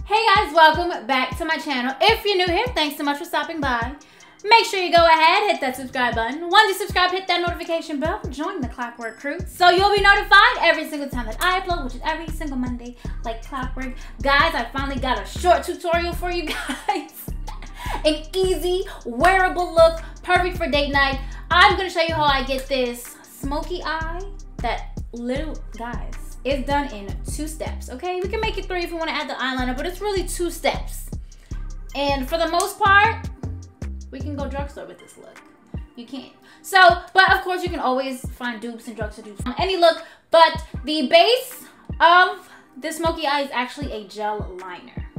Hey guys, welcome back to my channel. If you're new here, thanks so much for stopping by. Make sure you go ahead, hit that subscribe button. Once you subscribe, hit that notification bell, join the clockwork crew, so you'll be notified every single time that I upload, which is every single Monday, like clockwork. Guys, I finally got a short tutorial for you guys. An easy, wearable look, perfect for date night. I'm gonna show you how I get this smoky eye that little, guys, it's done in 2 steps, okay? We can make it 3 if you want to add the eyeliner, but it's really 2 steps. And for the most part, we can go drugstore with this look. You can't. So, but of course you can always find dupes and drugstore dupes on any look, but the base of this smoky eye is actually a gel liner.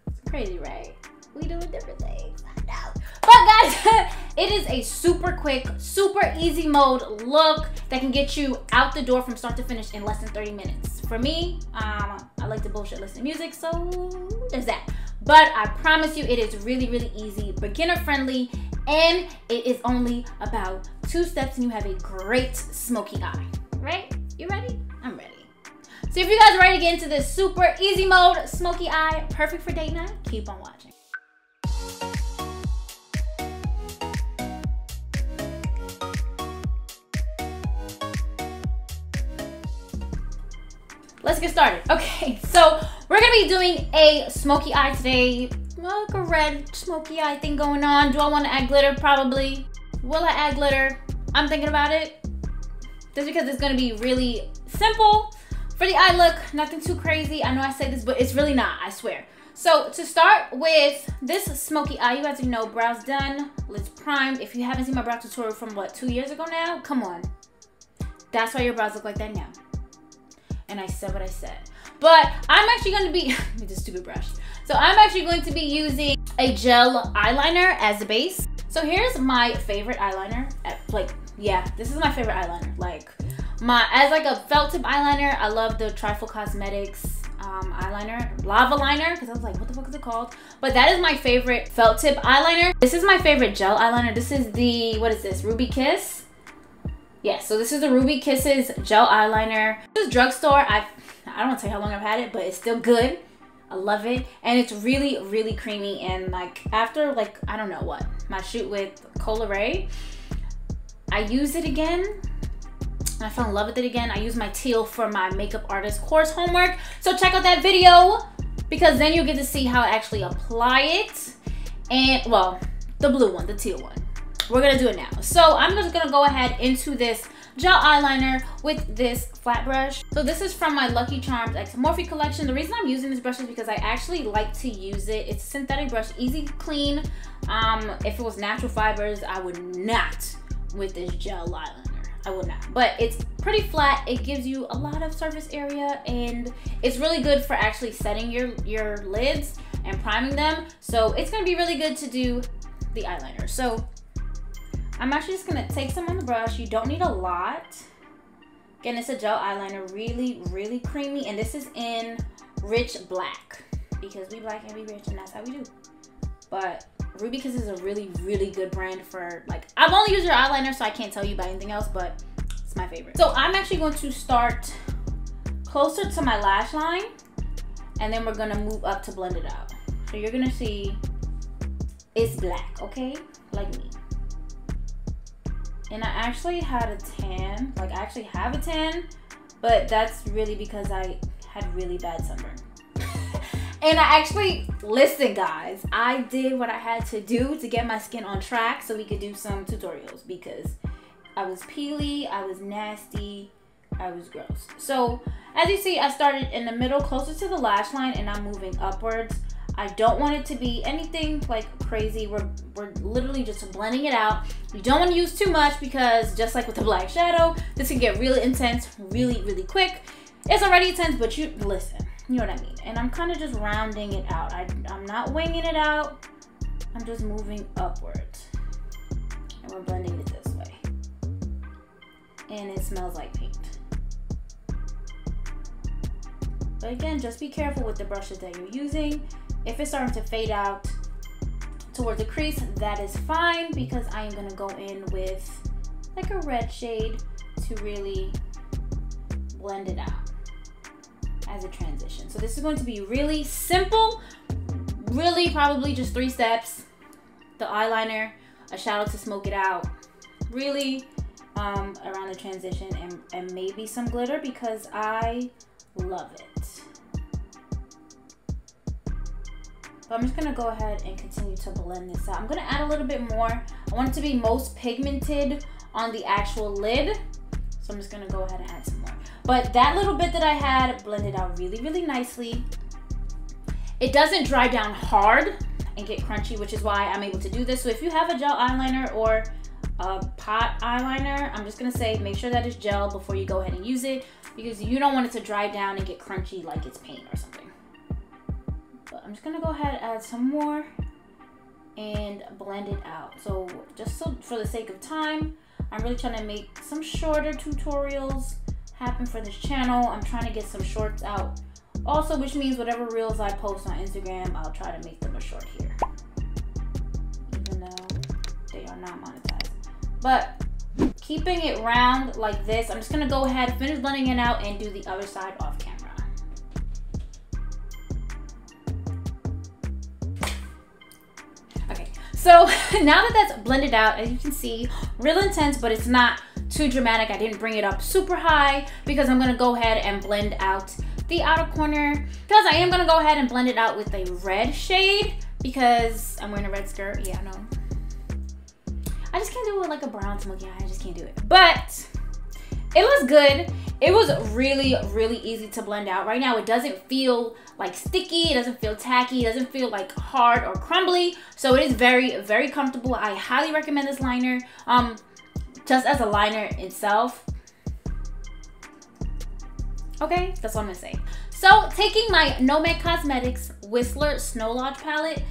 It's crazy, right? We doing different things, I know. But guys, it is a super quick, super easy mode look that can get you out the door from start to finish in less than 30 minutes. For me, I like to bullshit listen to music, so there's that. But I promise you, it is really, really easy, beginner friendly, and it is only about 2 steps and you have a great smoky eye, right? You ready? I'm ready. So if you guys are ready to get into this super easy mode, smoky eye, perfect for date night, keep on watching. Let's get started. Okay, so we're gonna be doing a smoky eye today. Like a red smoky eye thing going on. Do I want to add glitter? Probably. Will I add glitter? I'm thinking about it. Just because it's gonna be really simple for the eye look. Nothing too crazy. I know I say this, but it's really not, I swear. So to start with this smoky eye, you guys know brows done, lids primed. If you haven't seen my brow tutorial from what, 2 years ago now? Come on. That's why your brows look like that now. And I said what I said. But I'm actually going to be, with this stupid brush. So I'm actually going to be using a gel eyeliner as a base. So here's my favorite eyeliner. Yeah, this is my favorite eyeliner. As a felt tip eyeliner, I love the Trifle Cosmetics eyeliner, lava liner, because I was like, what the fuck is it called? But that is my favorite felt tip eyeliner. This is my favorite gel eyeliner. This is the, what is this, Ruby Kiss? Yeah, so this is the Ruby Kisses gel eyeliner. This is drugstore. I don't want to tell you how long I've had it, but it's still good. I love it. And it's really, really creamy. And after I don't know what, my shoot with Cola Ray, I used it again. I fell in love with it again. I used my teal for my makeup artist course homework. So check out that video because then you'll get to see how I actually apply it. And, well, the blue one, the teal one. We're gonna do it now. So I'm just gonna go ahead into this gel eyeliner with this flat brush. So this is from my Lucky Charms Morphe collection. The reason I'm using this brush is because I actually like to use it. It's a synthetic brush, easy clean. If it was natural fibers, I would not with this gel eyeliner. I would not. But it's pretty flat. It gives you a lot of surface area and it's really good for actually setting your lids and priming them. So it's gonna be really good to do the eyeliner. So I'm actually just gonna take some on the brush. You don't need a lot. Again, it's a gel eyeliner, really, really creamy. And this is in Rich Black because we black and we rich and that's how we do. But Ruby Kiss is a really, really good brand for I've only used your eyeliner, so I can't tell you about anything else, but it's my favorite. So I'm actually going to start closer to my lash line and then we're gonna move up to blend it out. So you're gonna see it's black, okay? Like me. And I actually had a tan, I actually have a tan, but that's really because I had really bad sunburn. And I actually, listen guys, I did what I had to do to get my skin on track so we could do some tutorials because I was peely, I was nasty, I was gross. So as you see, I started in the middle closer to the lash line and I'm moving upwards. I don't want it to be anything crazy. We're literally just blending it out. You don't want to use too much because just like with the black shadow, this can get really intense, really, really quick. It's already intense, but you listen, you know what I mean? And I'm kind of just rounding it out. I'm not winging it out. I'm just moving upwards. And we're blending it this way. And it smells like paint. But again, just be careful with the brushes that you're using. If it's starting to fade out towards the crease, that is fine because I am gonna go in with a red shade to really blend it out. as a transition. So this is going to be really simple, really probably just 3 steps. The eyeliner, a shadow to smoke it out, really around the transition, and maybe some glitter because I love it. But I'm just gonna go ahead and continue to blend this out. I'm gonna add a little bit more. I want it to be most pigmented on the actual lid. So I'm just gonna go ahead and add some more. But that little bit that I had blended out really, really nicely. It doesn't dry down hard and get crunchy, which is why I'm able to do this. So if you have a gel eyeliner or a pot eyeliner, I'm just gonna say make sure that it's gel before you go ahead and use it, because you don't want it to dry down and get crunchy like it's paint or something. But I'm just gonna go ahead and add some more and blend it out. So just so for the sake of time, I'm really trying to make some shorter tutorials happen for this channel. I'm trying to get some shorts out also, which means whatever reels I post on Instagram, I'll try to make them a short here, even though they are not monetized. But keeping it round like this, I'm just gonna go ahead, finish blending it out, and do the other side off camera. Okay, so now that that's blended out, as you can see, real intense, but it's not too dramatic. I didn't bring it up super high because I'm gonna go ahead and blend out the outer corner, because I am gonna go ahead and blend it out with a red shade because I'm wearing a red skirt. Yeah, I know. I just can't do it with like a brown smoky eye. I just can't do it. But it looks good. It was really, really easy to blend out. Right now, it doesn't feel like sticky. It doesn't feel tacky. It doesn't feel like hard or crumbly. So it is very, very comfortable. I highly recommend this liner. Just as a liner itself. Okay, that's what I'm gonna say. So taking my Nomad Cosmetics Whistler Snow Lodge palette,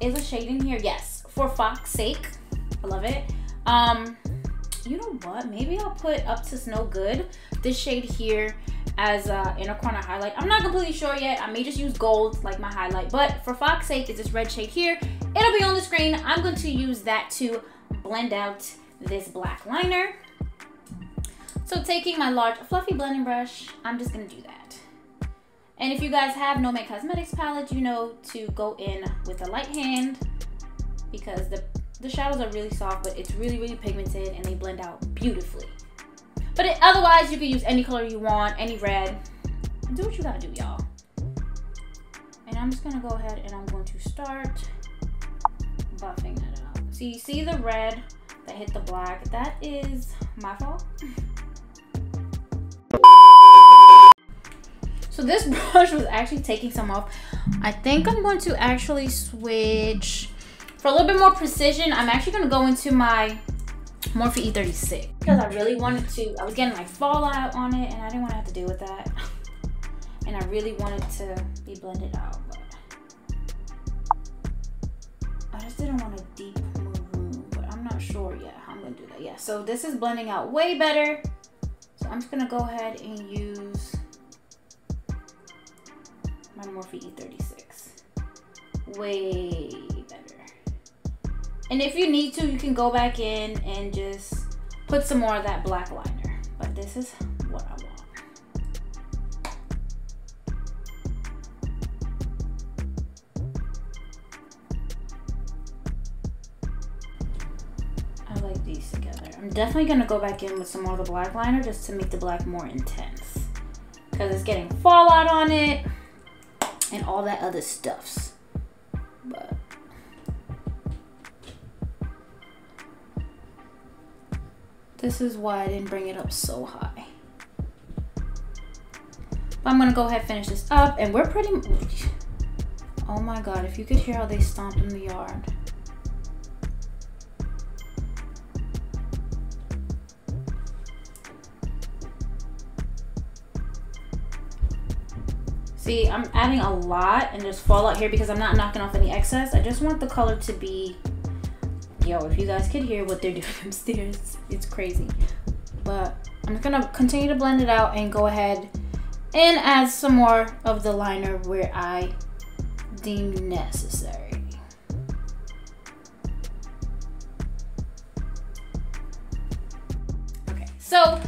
is a shade in here. Yes, for Fox's sake. I love it. You know what? Maybe I'll put Up to Snow Good, this shade here, as a inner corner highlight. I'm not completely sure yet. I may just use gold like my highlight, but for Fox's sake, it's this red shade here. It'll be on the screen. I'm going to use that to blend out this black liner. So taking my large fluffy blending brush, I'm just gonna do that. And if you guys have Nomad Cosmetics palette, you know to go in with a light hand, because the shadows are really soft, but it's really, really pigmented and they blend out beautifully. But otherwise, you can use any color you want, any red. Do what you gotta do, y'all. And I'm just gonna go ahead and I'm going to start buffing that out. So you see the red that hit the black? That is my fault. So this brush was actually taking some off. I think I'm going to actually switch for a little bit more precision. I'm actually going to go into my Morphe E36 because I really wanted to. I was getting like fallout on it and I didn't want to have to deal with that. And I really wanted to be blended out, but I just didn't want a deep maroon. But I'm not sure yet how I'm going to do that. Yeah, so this is blending out way better. So I'm just going to go ahead and use my Morphe E36. Way better. And if you need to, you can go back in and just put some more of that black liner. But this is what I want. I like these together. I'm definitely gonna go back in with some more of the black liner just to make the black more intense, because it's getting fallout on it and all that other stuffs. But this is why I didn't bring it up so high. But I'm gonna go ahead and finish this up, and we're pretty, oh my God, if you could hear how they stomp in the yard. See, I'm adding a lot and there's fallout here because I'm not knocking off any excess. I just want the color to be, yo, if you guys could hear what they're doing upstairs, it's crazy. But I'm just gonna continue to blend it out and go ahead and add some more of the liner where I deem necessary. Okay, so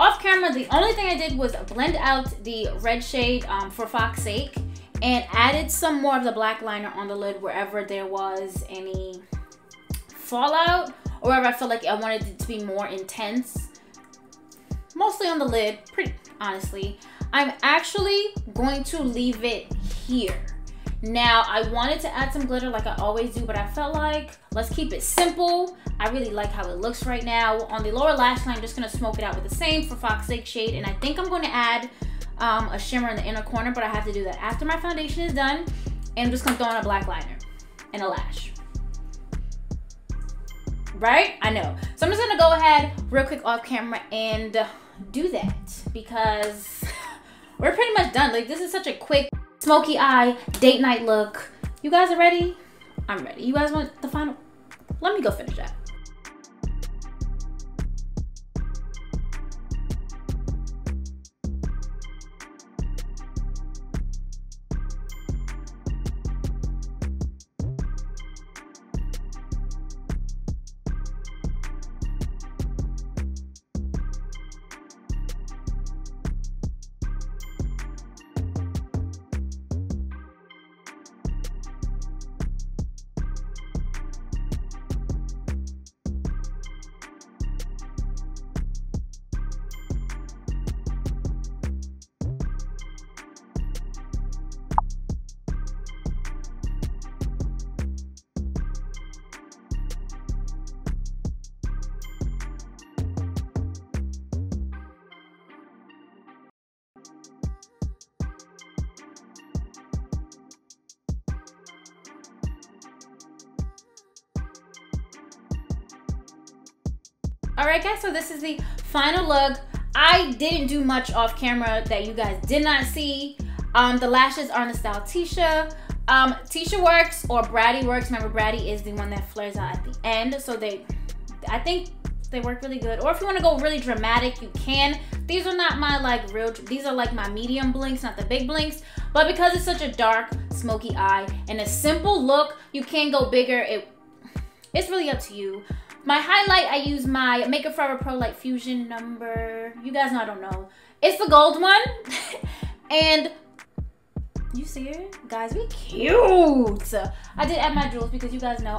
off camera, the only thing I did was blend out the red shade for Fox's sake, and added some more of the black liner on the lid wherever there was any fallout, or wherever I felt like I wanted it to be more intense. Mostly on the lid, pretty honestly. I'm actually going to leave it here. Now, I wanted to add some glitter like I always do, but I felt like, let's keep it simple. I really like how it looks right now. On the lower lash line, I'm just gonna smoke it out with the same for Fox's sake shade, and I think I'm gonna add a shimmer in the inner corner, but I have to do that after my foundation is done, and I'm just gonna throw in a black liner and a lash. Right? I know. So I'm just gonna go ahead real quick off camera and do that, because we're pretty much done. Like, this is such a quick smoky eye date night look. You guys are ready? I'm ready. You guys want the final? Let me go finish that. Alright guys, so this is the final look. I didn't do much off camera that you guys did not see. The lashes are in the style Tisha. Tisha works, or Bratty works. Remember, Bratty is the one that flares out at the end. So I think they work really good. Or if you want to go really dramatic, you can. These are not my like real, these are like my medium blinks, not the big blinks. But because it's such a dark, smoky eye and a simple look, you can go bigger. It's really up to you. My highlight, I use my Makeup Forever Pro Light Fusion number. You guys know I don't know. It's the gold one. And you see it? Guys, we cute. I did add my jewels because you guys know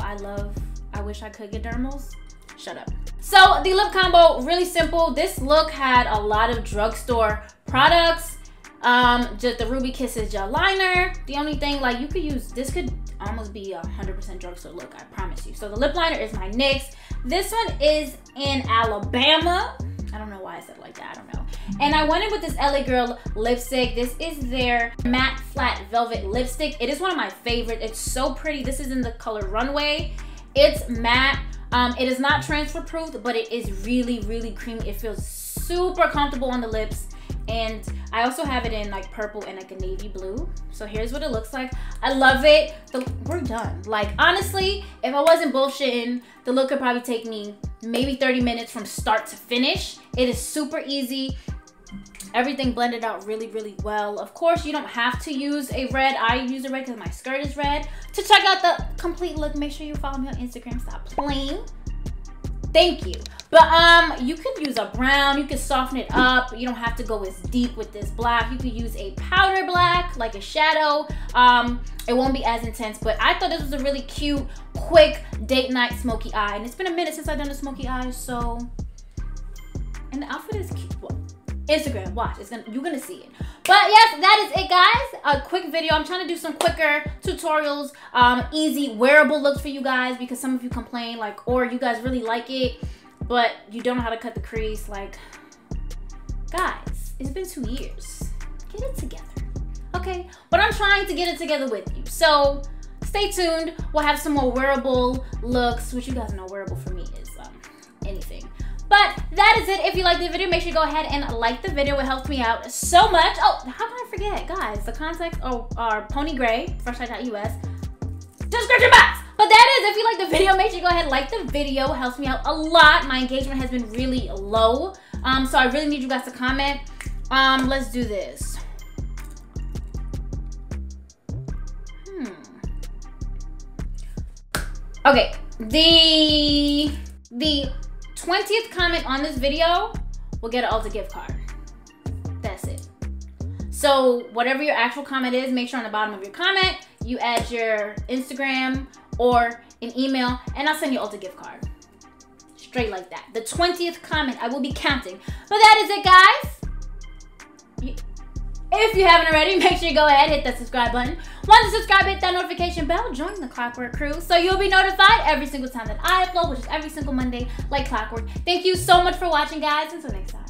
I wish I could get dermals. Shut up. So the lip combo, really simple. This look had a lot of drugstore products. Just the Ruby Kisses gel liner. The only thing, like, you could use, this could almost be 100% drugstore look, I promise you. So the lip liner is my NYX. This one is in Alabama. I don't know why I said it like that, I don't know. And I went in with this LA Girl lipstick. This is their matte flat velvet lipstick. It is one of my favorites. It's so pretty. This is in the color Runway. It's matte. It is not transfer proof, but it is really, really creamy. It feels super comfortable on the lips. And I also have it in like purple and like a navy blue. So here's what it looks like. I love it. We're done. Like, honestly, if I wasn't bullshitting, the look could probably take me maybe 30 minutes from start to finish. It is super easy. Everything blended out really, really well. Of course, you don't have to use a red. I use a red because my skirt is red. To check out the complete look, make sure you follow me on Instagram. Stop playing. Thank you. But you could use a brown, you could soften it up. You don't have to go as deep with this black. You could use a powder black, like a shadow. It won't be as intense, but I thought this was a really cute, quick date night smoky eye. And it's been a minute since I've done a smoky eye, so. And the outfit is cute. Well, Instagram, watch, you're gonna see it. But yes, that is it, guys. A quick video. I'm trying to do some quicker tutorials, easy wearable looks for you guys, because some of you complain, like, or you guys really like it, but you don't know how to cut the crease. Like, guys, it's been 2 years. Get it together, okay? But I'm trying to get it together with you. So stay tuned. We'll have some more wearable looks, which you guys know wearable for me is anything. But that is it. If you like the video, make sure you go ahead and like the video. It helps me out so much. Oh, how can I forget? Guys, the contacts are Pony Gray, freshlight.us. Description box. But that is, if you like the video, make sure you go ahead and like the video. It helps me out a lot. My engagement has been really low. So I really need you guys to comment. Let's do this. Okay, the 20th comment on this video will get an Ulta gift card. That's it. So whatever your actual comment is, make sure on the bottom of your comment, you add your Instagram or an email, and I'll send you an Ulta gift card. Straight like that. The 20th comment, I will be counting. But that is it, guys. If you haven't already, make sure you go ahead, hit that subscribe button. Once you subscribe, hit that notification bell, join the Clockwork crew, so you'll be notified every single time that I upload, which is every single Monday, like clockwork. Thank you so much for watching, guys. Until next time.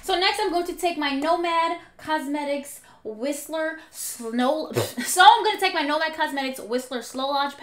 So next, I'm going to take my Nomad Cosmetics Whistler Slow... So I'm going to take my Nomad Cosmetics Whistler Slow Launch